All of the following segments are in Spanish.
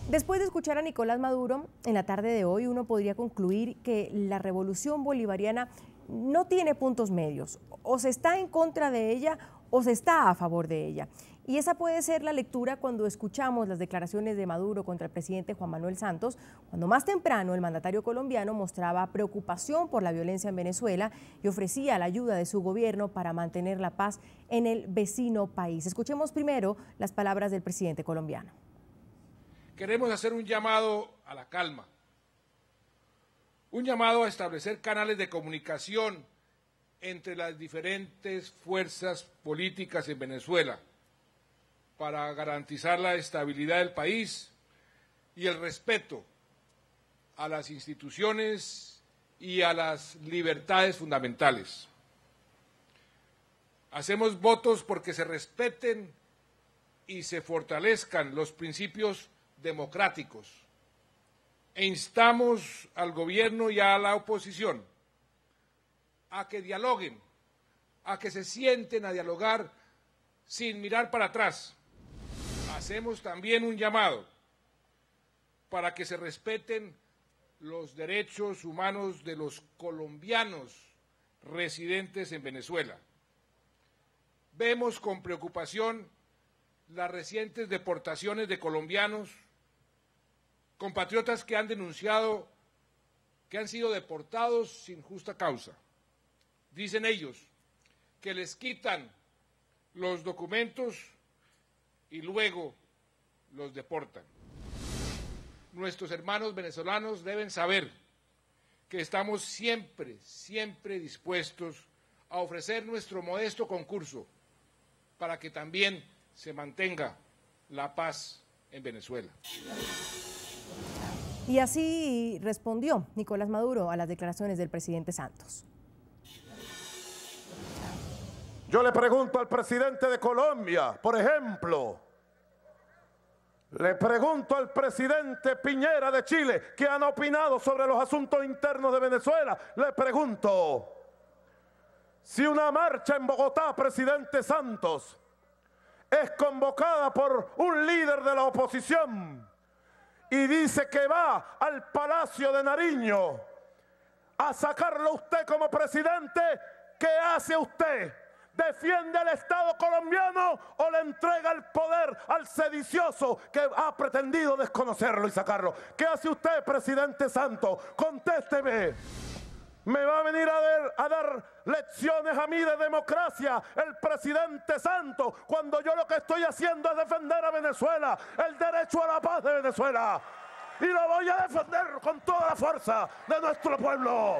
Después de escuchar a Nicolás Maduro, en la tarde de hoy uno podría concluir que la revolución bolivariana no tiene puntos medios. O se está en contra de ella o se está a favor de ella. Y esa puede ser la lectura cuando escuchamos las declaraciones de Maduro contra el presidente Juan Manuel Santos, cuando más temprano el mandatario colombiano mostraba preocupación por la violencia en Venezuela y ofrecía la ayuda de su gobierno para mantener la paz en el vecino país. Escuchemos primero las palabras del presidente colombiano. Queremos hacer un llamado a la calma, un llamado a establecer canales de comunicación entre las diferentes fuerzas políticas en Venezuela para garantizar la estabilidad del país y el respeto a las instituciones y a las libertades fundamentales. Hacemos votos porque se respeten y se fortalezcan los principios democráticos e instamos al gobierno y a la oposición a que dialoguen, a que se sienten a dialogar sin mirar para atrás. Hacemos también un llamado para que se respeten los derechos humanos de los colombianos residentes en Venezuela. Vemos con preocupación las recientes deportaciones de colombianos, compatriotas que han denunciado que han sido deportados sin justa causa. Dicen ellos que les quitan los documentos y luego los deportan. Nuestros hermanos venezolanos deben saber que estamos siempre dispuestos a ofrecer nuestro modesto concurso para que también se mantenga la paz en Venezuela. Y así respondió Nicolás Maduro a las declaraciones del presidente Santos. Yo le pregunto al presidente de Colombia, por ejemplo, le pregunto al presidente Piñera de Chile, que han opinado sobre los asuntos internos de Venezuela, le pregunto, si una marcha en Bogotá, presidente Santos, es convocada por un líder de la oposición y dice que va al Palacio de Nariño a sacarlo usted como presidente, ¿qué hace usted? ¿Defiende al Estado colombiano o le entrega el poder al sedicioso que ha pretendido desconocerlo y sacarlo? ¿Qué hace usted, presidente Santos? Contésteme. ¿Me va a venir a dar lecciones a mí de democracia el presidente Santos cuando yo lo que estoy haciendo es defender a Venezuela, el derecho a la paz de Venezuela? Y lo voy a defender con toda la fuerza de nuestro pueblo.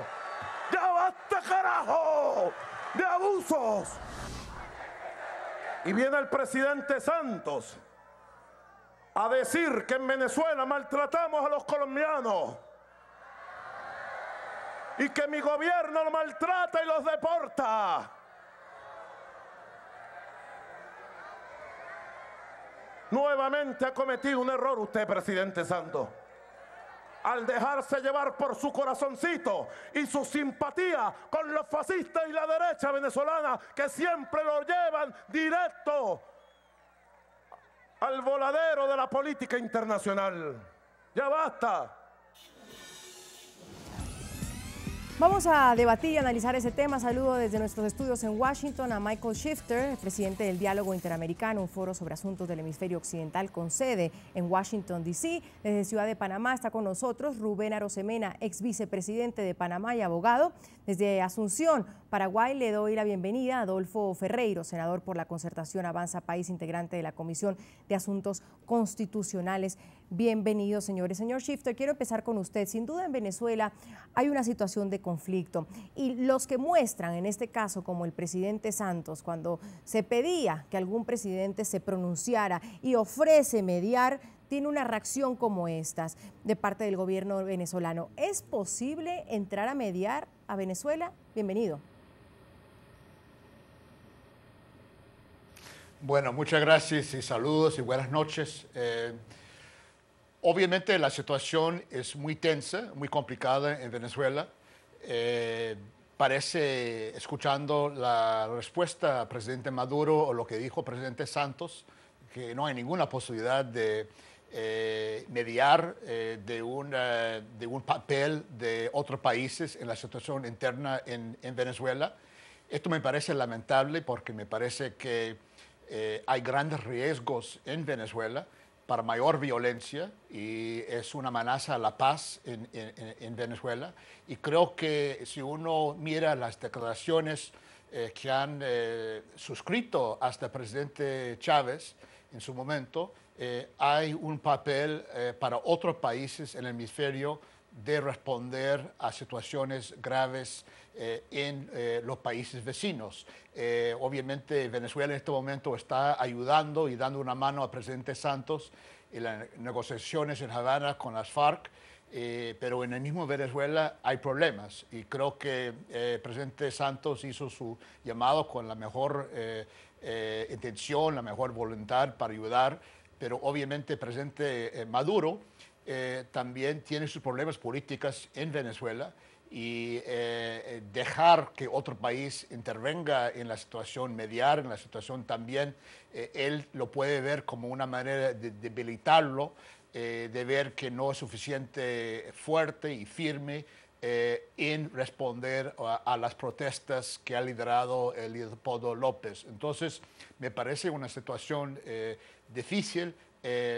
¡Ya basta, carajo, de abusos! Y viene el presidente Santos a decir que en Venezuela maltratamos a los colombianos y que mi gobierno los maltrata y los deporta. Nuevamente ha cometido un error usted, presidente Santos, al dejarse llevar por su corazoncito y su simpatía con los fascistas y la derecha venezolana, que siempre lo llevan directo al voladero de la política internacional. ¡Ya basta! Vamos a debatir y analizar ese tema. Saludo desde nuestros estudios en Washington a Michael Shifter, presidente del Diálogo Interamericano, un foro sobre asuntos del hemisferio occidental con sede en Washington, D.C. Desde Ciudad de Panamá está con nosotros Rubén Arosemena, ex vicepresidente de Panamá y abogado. Desde Asunción, Paraguay, le doy la bienvenida a Adolfo Ferreiro, senador por la Concertación Avanza País, integrante de la Comisión de Asuntos Constitucionales. Bienvenido, señores. Señor Shifter, quiero empezar con usted. Sin duda en Venezuela hay una situación de conflicto y los que muestran, en este caso como el presidente Santos, cuando se pedía que algún presidente se pronunciara y ofrece mediar, tiene una reacción como estas de parte del gobierno venezolano. ¿Es posible entrar a mediar a Venezuela? Bienvenido. Bueno, muchas gracias y saludos y buenas noches. Obviamente la situación es muy tensa, muy complicada en Venezuela. Parece, escuchando la respuesta al presidente Maduro o lo que dijo el presidente Santos, que no hay ninguna posibilidad de mediar de un papel de otros países en la situación interna en Venezuela. Esto me parece lamentable porque me parece que hay grandes riesgos en Venezuela para mayor violencia y es una amenaza a la paz en Venezuela. Y creo que si uno mira las declaraciones que han suscrito hasta el presidente Chávez en su momento, hay un papel para otros países en el hemisferio de responder a situaciones graves en los países vecinos. Obviamente Venezuela en este momento está ayudando y dando una mano al presidente Santos en las negociaciones en Havana con las FARC, pero en el mismo Venezuela hay problemas y creo que el presidente Santos hizo su llamado con la mejor intención, la mejor voluntad para ayudar, pero obviamente el presidente Maduro también tiene sus problemas políticos en Venezuela y dejar que otro país intervenga en la situación, mediar en la situación también, él lo puede ver como una manera de debilitarlo, de ver que no es suficiente fuerte y firme en responder a las protestas que ha liderado el Leopoldo López. Entonces, me parece una situación difícil.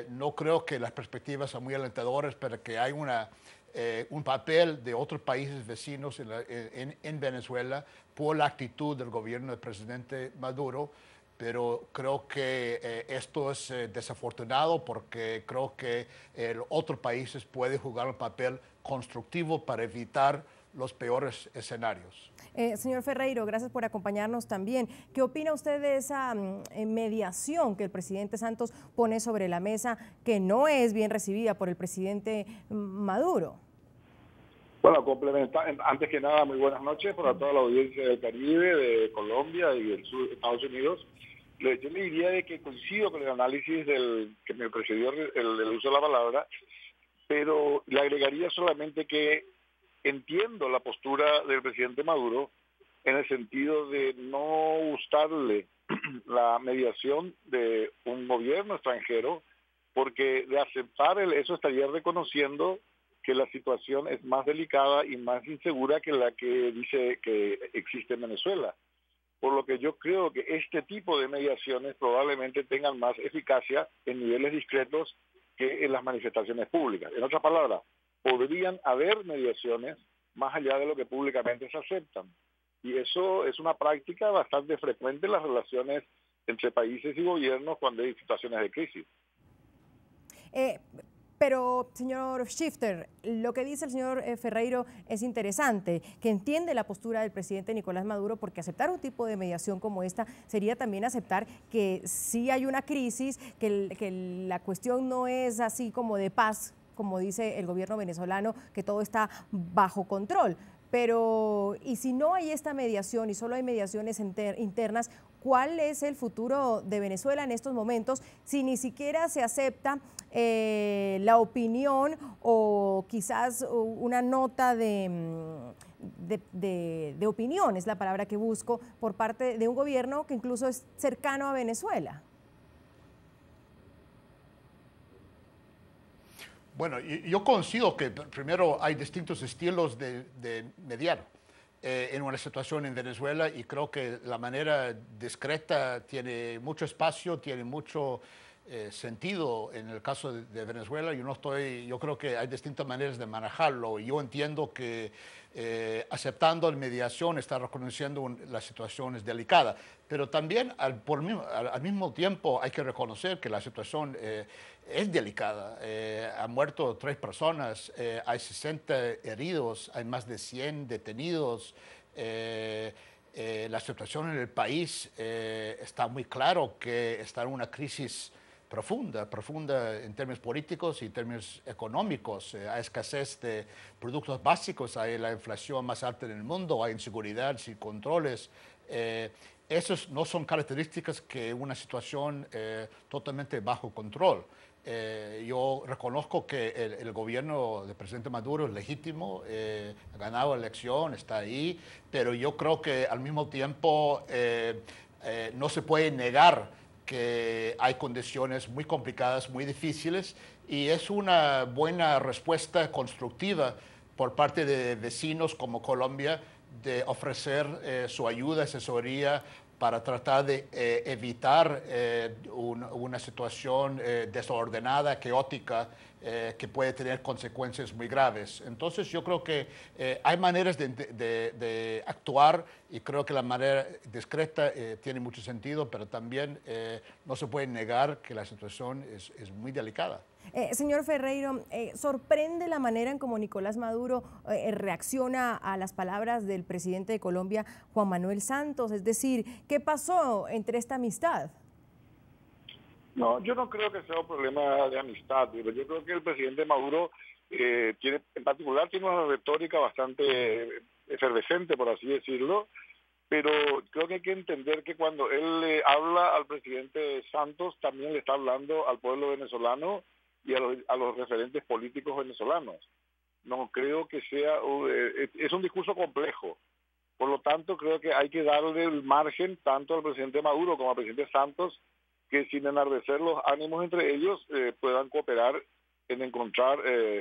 No creo que las perspectivas son muy alentadoras para que hay un papel de otros países vecinos en Venezuela por la actitud del gobierno del presidente Maduro, pero creo que esto es desafortunado porque creo que otros países pueden jugar un papel constructivo para evitar los peores escenarios. Señor Ferreiro, gracias por acompañarnos también. ¿Qué opina usted de esa mediación que el presidente Santos pone sobre la mesa, que no es bien recibida por el presidente Maduro? Bueno, complementar, antes que nada, muy buenas noches para toda la audiencia del Caribe, de Colombia y del sur de Estados Unidos. Yo le diría de que coincido con el análisis que me precedió el uso de la palabra, pero le agregaría solamente que entiendo la postura del presidente Maduro en el sentido de no gustarle la mediación de un gobierno extranjero, porque de aceptar eso estaría reconociendo que la situación es más delicada y más insegura que la que dice que existe en Venezuela. Por lo que yo creo que este tipo de mediaciones probablemente tengan más eficacia en niveles discretos que en las manifestaciones públicas. En otras palabras, podrían haber mediaciones más allá de lo que públicamente se aceptan. Y eso es una práctica bastante frecuente en las relaciones entre países y gobiernos cuando hay situaciones de crisis. Pero, señor Schifter, lo que dice el señor Ferreiro es interesante, que entiende la postura del presidente Nicolás Maduro, porque aceptar un tipo de mediación como esta sería también aceptar que sí hay una crisis, que la cuestión no es así como de paz, como dice el gobierno venezolano, que todo está bajo control. Pero, y si no hay esta mediación y solo hay mediaciones internas, ¿cuál es el futuro de Venezuela en estos momentos si ni siquiera se acepta la opinión o quizás una nota de opinión, es la palabra que busco, por parte de un gobierno que incluso es cercano a Venezuela? Bueno, yo coincido que primero hay distintos estilos de mediar en una situación en Venezuela y creo que la manera discreta tiene mucho espacio, tiene mucho sentido en el caso de Venezuela. Yo creo que hay distintas maneras de manejarlo y yo entiendo que aceptando la mediación está reconociendo la situación es delicada, pero también al mismo tiempo hay que reconocer que la situación es delicada. Han muerto 3 personas, hay 60 heridos, hay más de 100 detenidos. La situación en el país está muy claro que está en una crisis profunda en términos políticos y en términos económicos. Hay escasez de productos básicos, hay la inflación más alta en el mundo, hay inseguridad sin controles. Esas no son características que una situación totalmente bajo control. Yo reconozco que el gobierno del presidente Maduro es legítimo, ha ganado la elección, está ahí, pero yo creo que al mismo tiempo no se puede negar que hay condiciones muy complicadas, muy difíciles, y es una buena respuesta constructiva por parte de vecinos como Colombia de ofrecer su ayuda, asesoría para tratar de evitar una situación desordenada, caótica, que puede tener consecuencias muy graves. Entonces yo creo que hay maneras de actuar y creo que la manera discreta tiene mucho sentido, pero también no se puede negar que la situación es muy delicada. Señor Ferreiro, ¿sorprende la manera en cómo Nicolás Maduro reacciona a las palabras del presidente de Colombia, Juan Manuel Santos? Es decir, ¿qué pasó entre esta amistad? No, yo no creo que sea un problema de amistad. Pero yo creo que el presidente Maduro tiene, en particular, tiene una retórica bastante efervescente, por así decirlo, pero creo que hay que entender que cuando él le habla al presidente Santos, también le está hablando al pueblo venezolano y a los referentes políticos venezolanos. No creo que sea, es un discurso complejo. Por lo tanto, creo que hay que darle el margen tanto al presidente Maduro como al presidente Santos, que sin enardecer los ánimos entre ellos puedan cooperar en encontrar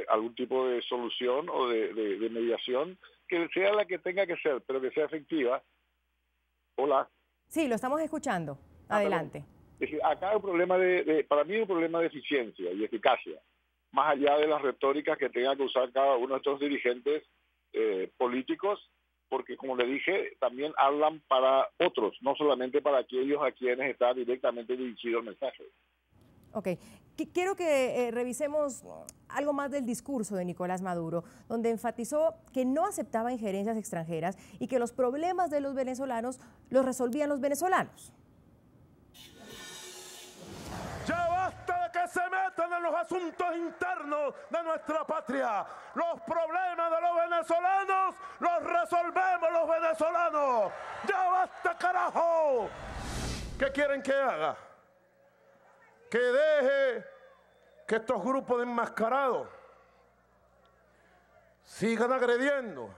algún tipo de solución o de mediación, que sea la que tenga que ser, pero que sea efectiva. Hola. Sí, lo estamos escuchando. Adelante. Es decir, acá hay un problema para mí es un problema de eficiencia y eficacia, más allá de las retóricas que tenga que usar cada uno de estos dirigentes políticos, porque como le dije, también hablan para otros, no solamente para aquellos a quienes está directamente dirigido el mensaje. Ok, quiero que revisemos algo más del discurso de Nicolás Maduro, donde enfatizó que no aceptaba injerencias extranjeras y que los problemas de los venezolanos los resolvían los venezolanos. Ya basta de que se metan en los asuntos internos de nuestra patria. Los problemas de los venezolanos los resolvemos los venezolanos. Ya basta, carajo. ¿Qué quieren que haga? Que deje que estos grupos de enmascarados sigan agrediendo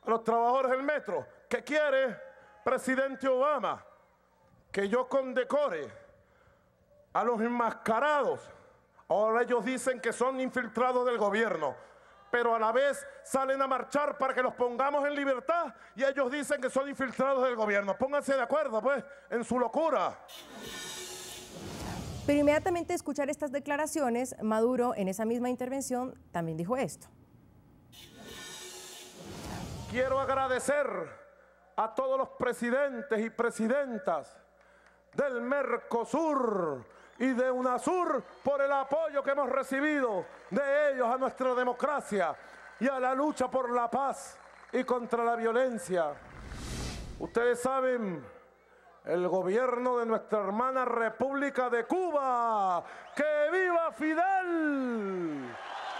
a los trabajadores del metro. ¿Qué quiere, presidente Obama? Que yo condecore a los enmascarados. Ahora ellos dicen que son infiltrados del gobierno, pero a la vez salen a marchar para que los pongamos en libertad y ellos dicen que son infiltrados del gobierno. Pónganse de acuerdo, pues, en su locura. Pero inmediatamente de escuchar estas declaraciones, Maduro en esa misma intervención también dijo esto. Quiero agradecer a todos los presidentes y presidentas del Mercosur y de UNASUR por el apoyo que hemos recibido de ellos a nuestra democracia y a la lucha por la paz y contra la violencia. Ustedes saben, el gobierno de nuestra hermana República de Cuba, ¡que viva Fidel!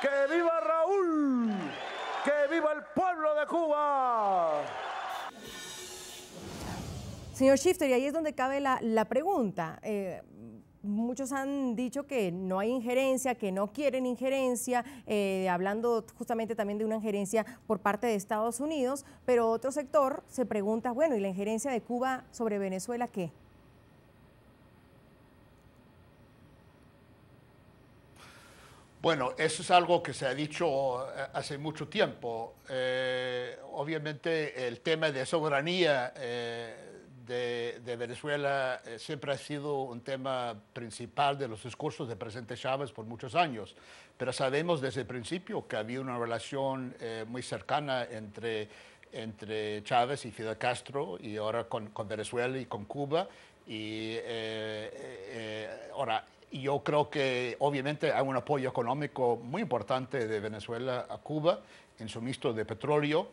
¡Que viva Raúl! ¡Que viva el pueblo de Cuba! Señor Shifter, y ahí es donde cabe la pregunta. Muchos han dicho que no hay injerencia, que no quieren injerencia, hablando justamente también de una injerencia por parte de Estados Unidos, pero otro sector se pregunta, bueno, ¿y la injerencia de Cuba sobre Venezuela qué? Bueno, eso es algo que se ha dicho hace mucho tiempo. Obviamente el tema de soberanía de Venezuela siempre ha sido un tema principal de los discursos del presidente Chávez por muchos años, pero sabemos desde el principio que había una relación muy cercana entre Chávez y Fidel Castro y ahora con Venezuela y con Cuba. Y ahora, yo creo que obviamente hay un apoyo económico muy importante de Venezuela a Cuba en suministro de petróleo.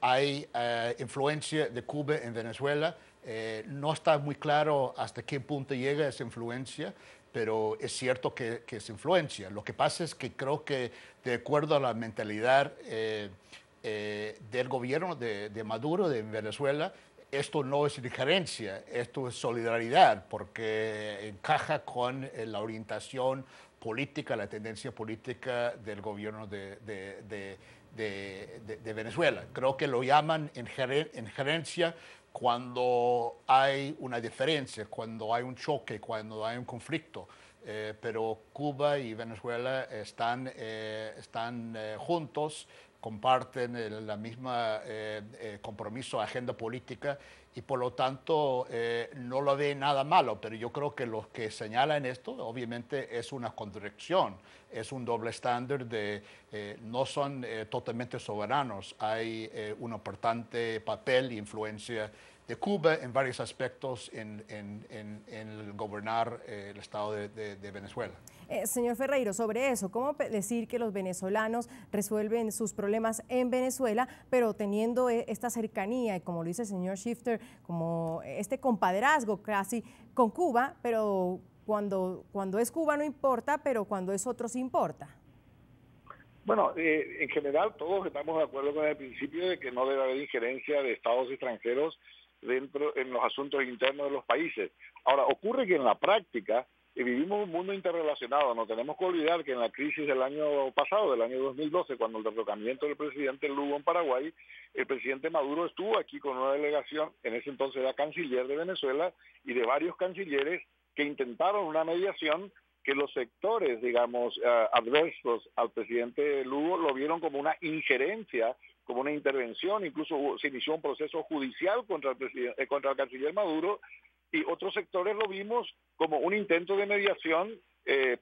Hay influencia de Cuba en Venezuela. No está muy claro hasta qué punto llega esa influencia, pero es cierto que es influencia. Lo que pasa es que creo que de acuerdo a la mentalidad del gobierno de Maduro de Venezuela, esto no es injerencia, esto es solidaridad, porque encaja con la orientación política, la tendencia política del gobierno de Venezuela. Creo que lo llaman injerencia cuando hay una diferencia, cuando hay un choque, cuando hay un conflicto. Pero Cuba y Venezuela están juntos, comparten la misma compromiso, agenda política, y por lo tanto no lo ve nada malo. Pero yo creo que los que señalan esto obviamente es una contradicción, es un doble estándar de no son totalmente soberanos. Hay un importante papel e influencia de Cuba en varios aspectos en el gobernar el Estado de Venezuela. Señor Ferreiro, sobre eso, ¿cómo decir que los venezolanos resuelven sus problemas en Venezuela, pero teniendo esta cercanía, y como lo dice el señor Shifter, como este compadrazgo casi con Cuba, pero cuando es Cuba no importa, pero cuando es otro sí importa? Bueno, en general todos estamos de acuerdo con el principio de que no debe haber injerencia de estados extranjeros en los asuntos internos de los países. Ahora, ocurre que en la práctica vivimos un mundo interrelacionado. No tenemos que olvidar que en la crisis del año pasado, del año 2012, cuando el derrocamiento del presidente Lugo en Paraguay, el presidente Maduro estuvo aquí con una delegación, en ese entonces era canciller de Venezuela, y de varios cancilleres que intentaron una mediación que los sectores, digamos, adversos al presidente Lugo lo vieron como una injerencia, como una intervención. Incluso se inició un proceso judicial contra el canciller Maduro, y otros sectores lo vimos como un intento de mediación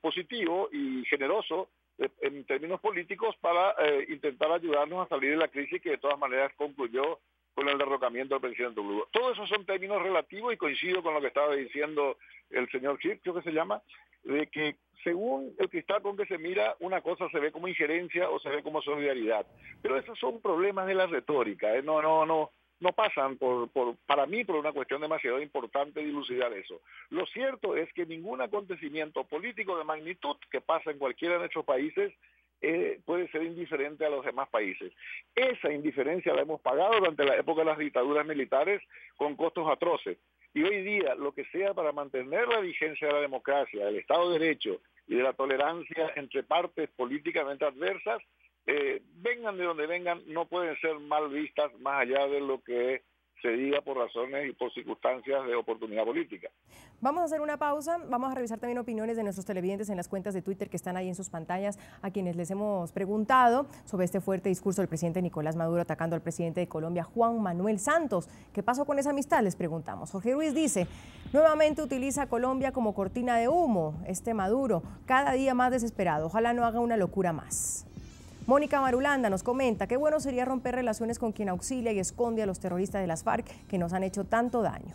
positivo y generoso en términos políticos para intentar ayudarnos a salir de la crisis que de todas maneras concluyó con el derrocamiento del presidente Lugo. Todos esos son términos relativos, y coincido con lo que estaba diciendo el señor Chip, creo que se llama, de que según el cristal con que se mira, una cosa se ve como injerencia o se ve como solidaridad. Pero esos son problemas de la retórica, no pasan para mí por una cuestión demasiado importante dilucidar eso. Lo cierto es que ningún acontecimiento político de magnitud que pasa en cualquiera de nuestros países puede ser indiferente a los demás países. Esa indiferencia la hemos pagado durante la época de las dictaduras militares con costos atroces. Y hoy día, lo que sea para mantener la vigencia de la democracia, del Estado de Derecho y de la tolerancia entre partes políticamente adversas, vengan de donde vengan, no pueden ser mal vistas más allá de lo que se diga por razones y por circunstancias de oportunidad política. Vamos a hacer una pausa, vamos a revisar también opiniones de nuestros televidentes en las cuentas de Twitter que están ahí en sus pantallas, a quienes les hemos preguntado sobre este fuerte discurso del presidente Nicolás Maduro atacando al presidente de Colombia, Juan Manuel Santos. ¿Qué pasó con esa amistad? Les preguntamos. Jorge Ruiz dice, nuevamente utiliza a Colombia como cortina de humo, Maduro, cada día más desesperado, ojalá no haga una locura más. Mónica Marulanda nos comenta, qué bueno sería romper relaciones con quien auxilia y esconde a los terroristas de las FARC que nos han hecho tanto daño.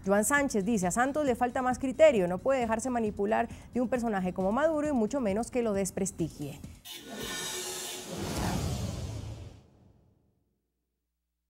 Joan Sánchez dice, a Santos le falta más criterio, no puede dejarse manipular de un personaje como Maduro y mucho menos que lo desprestigie.